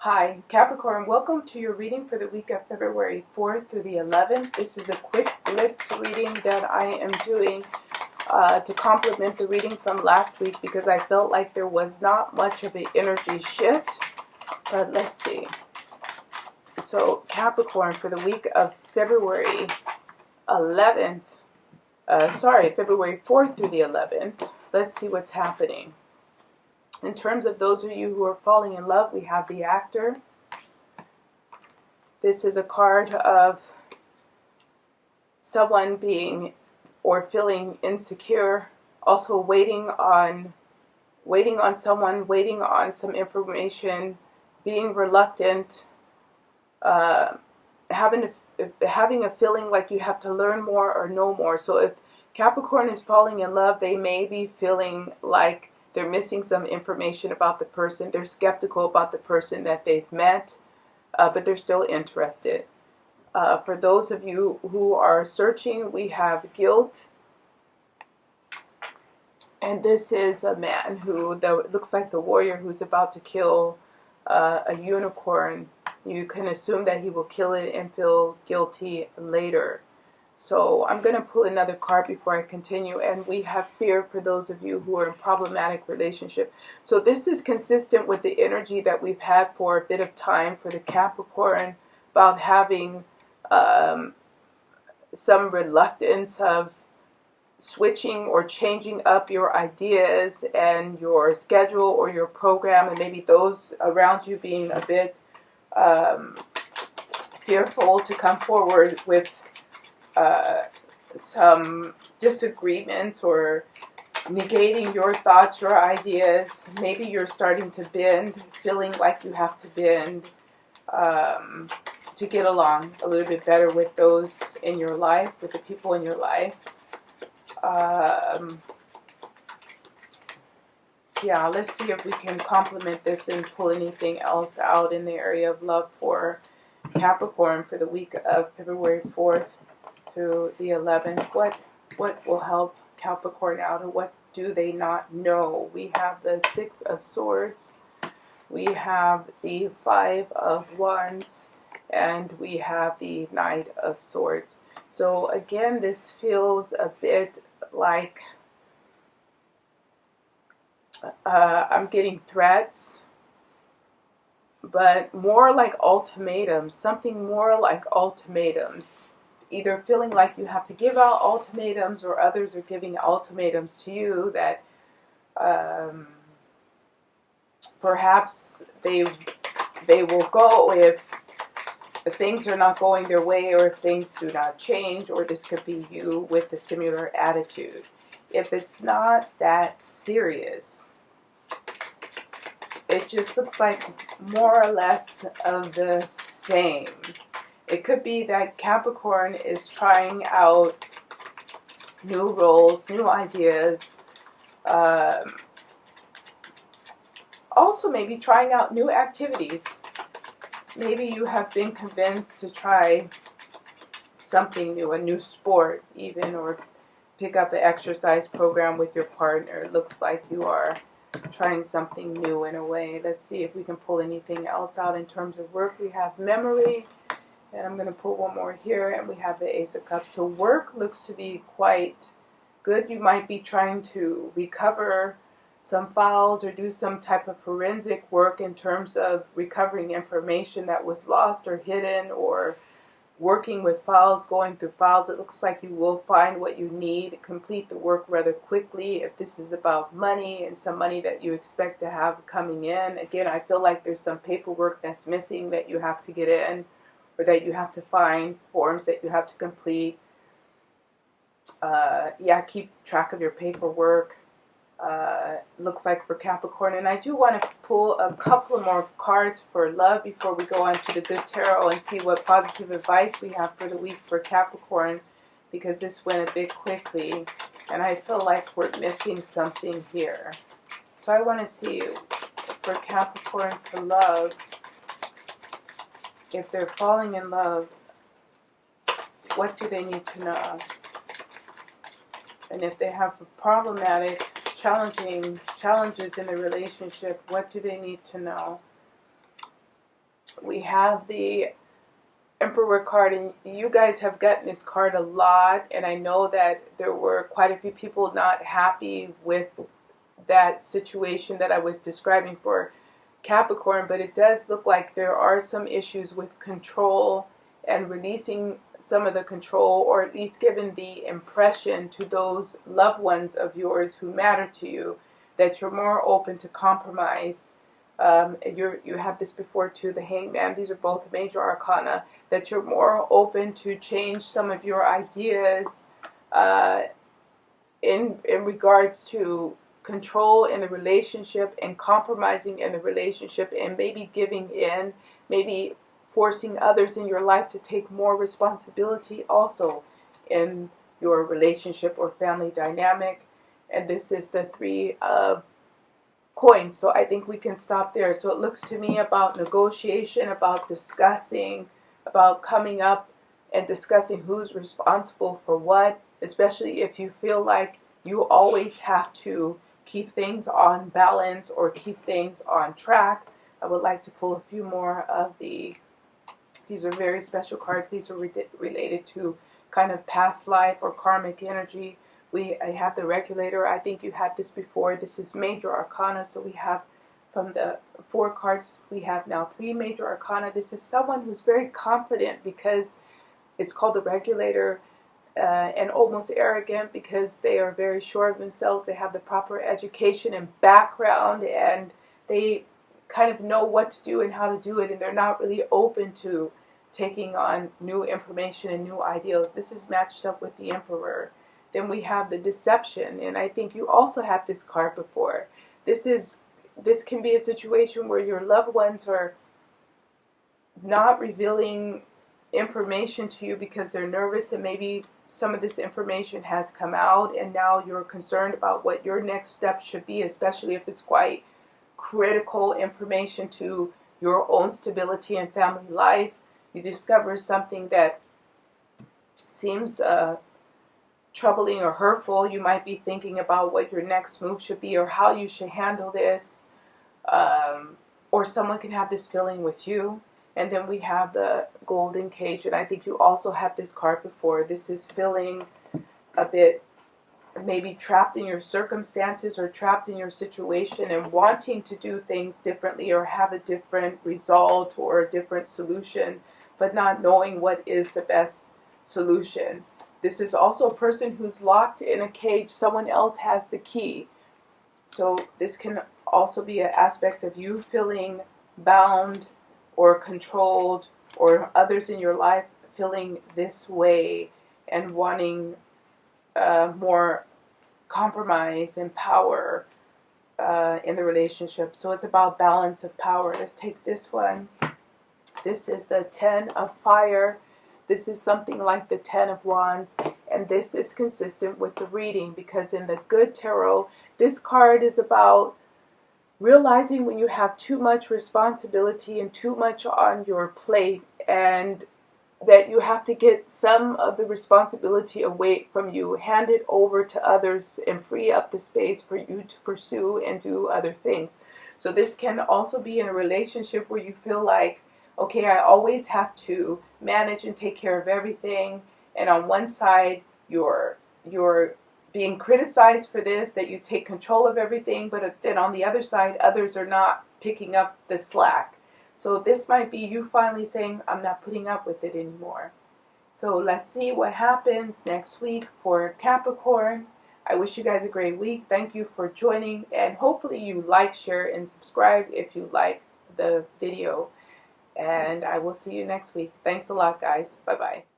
Hi, Capricorn. Welcome to your reading for the week of February 4th through the 11th. This is a quick blitz reading that I am doing to complement the reading from last week because I felt like there was not much of an energy shift. But let's see. So Capricorn, for the week of February 11th, February 4th through the 11th, let's see what's happening. In terms of those of you who are falling in love, we have the Actor. This is a card of someone being or feeling insecure, also waiting on someone, waiting on some information, being reluctant, having a feeling like you have to learn more or know more. So if Capricorn is falling in love, they may be feeling like they're missing some information about the person. They're skeptical about the person that they've met, but they're still interested. For those of you who are searching, we have guilt. And this is a man who looks like the warrior who's about to kill a unicorn. You can assume that he will kill it and feel guilty later. So I'm going to pull another card before I continue. And we have fear for those of you who are in problematic relationship. So this is consistent with the energy that we've had for a bit of time for the Capricorn about having some reluctance of switching or changing up your ideas and your schedule or your program, and maybe those around you being a bit fearful to come forward with some disagreements or negating your thoughts, your ideas. Maybe you're starting to bend, feeling like you have to bend to get along a little bit better with those in your life, with the people in your life. Yeah, let's see if we can complement this and pull anything else out in the area of love for Capricorn for the week of February 4th through the 11th. What will help Capricorn out, or what do they not know? We have the Six of Swords, we have the Five of Wands, and we have the Knight of Swords. So again, this feels a bit like I'm getting threats, but more like ultimatums, something more like ultimatums. Either feeling like you have to give out ultimatums, or others are giving ultimatums to you that perhaps they will go if things are not going their way, or if things do not change, or this could be you with a similar attitude. If it's not that serious, it just looks like more or less of the same. It could be that Capricorn is trying out new roles, new ideas, also maybe trying out new activities. Maybe you have been convinced to try something new, a new sport even, or pick up an exercise program with your partner. It looks like you are trying something new in a way. Let's see if we can pull anything else out in terms of work. We have memory, and I'm going to pull one more here, and we have the Ace of Cups. So work looks to be quite good. You might be trying to recover some files or do some type of forensic work in terms of recovering information that was lost or hidden, or working with files, going through files. It looks like you will find what you need, complete the work rather quickly. If this is about money and some money that you expect to have coming in, again, I feel like there's some paperwork that's missing that you have to get in, or that you have to find, forms that you have to complete. Keep track of your paperwork. Looks like for Capricorn. And I do want to pull a couple more cards for love before we go on to the Good Tarot and see what positive advice we have for the week for Capricorn, because this went a bit quickly and I feel like we're missing something here. So I want to see for Capricorn for love, if they're falling in love, what do they need to know? And if they have problematic, challenges in the relationship, what do they need to know? We have the Emperor card, and you guys have gotten this card a lot, and I know that there were quite a few people not happy with that situation that I was describing for Capricorn, but it does look like there are some issues with control and releasing some of the control, or at least giving the impression to those loved ones of yours who matter to you that you're more open to compromise. You have this before too, the Hangman. These are both major arcana. That you're more open to change some of your ideas in regards to control in the relationship and compromising in the relationship, and maybe giving in, maybe forcing others in your life to take more responsibility also in your relationship or family dynamic. And this is the Three of Coins, so I think we can stop there. So it looks to me about negotiation, about discussing, about coming up and discussing who's responsible for what, especially if you feel like you always have to keep things on balance or keep things on track. I would like to pull a few more of these are very special cards. These are related to kind of past life or karmic energy. I have the Regulator. I think you had this before. This is major arcana. So we have, from the 4 cards, we have now 3 major arcana. This is someone who's very confident because it's called the Regulator, and almost arrogant because they are very sure of themselves. They have the proper education and background, and they kind of know what to do and how to do it, and they're not really open to taking on new information and new ideals. This is matched up with the Emperor. Then we have the Deception, and I think you also had this card before. This can be a situation where your loved ones are not revealing information to you because they're nervous, and maybe some of this information has come out and now you're concerned about what your next step should be, especially if it's quite critical information to your own stability and family life. You discover something that seems troubling or hurtful. You might be thinking about what your next move should be or how you should handle this, or someone can have this feeling with you. And then we have the Golden Cage, and I think you also had this card before. This is feeling a bit maybe trapped in your circumstances or trapped in your situation and wanting to do things differently or have a different result or a different solution, but not knowing what is the best solution. This is also a person who's locked in a cage. Someone else has the key. So this can also be an aspect of you feeling bound or controlled, or others in your life feeling this way and wanting more compromise and power in the relationship. So it's about balance of power. Let's take this one. This is the 10 of Fire. This is something like the 10 of Wands, and this is consistent with the reading, because in the Good Tarot, this card is about realizing when you have too much responsibility and too much on your plate, and that you have to get some of the responsibility away from you, hand it over to others, and free up the space for you to pursue and do other things. So this can also be in a relationship where you feel like, okay, I always have to manage and take care of everything, and on one side you're being criticized for this, that you take control of everything, but then on the other side, others are not picking up the slack. So this might be you finally saying, I'm not putting up with it anymore. So let's see what happens next week for Capricorn. I wish you guys a great week. Thank you for joining, and hopefully you like, share, and subscribe if you like the video. And I will see you next week. Thanks a lot, guys. Bye-bye.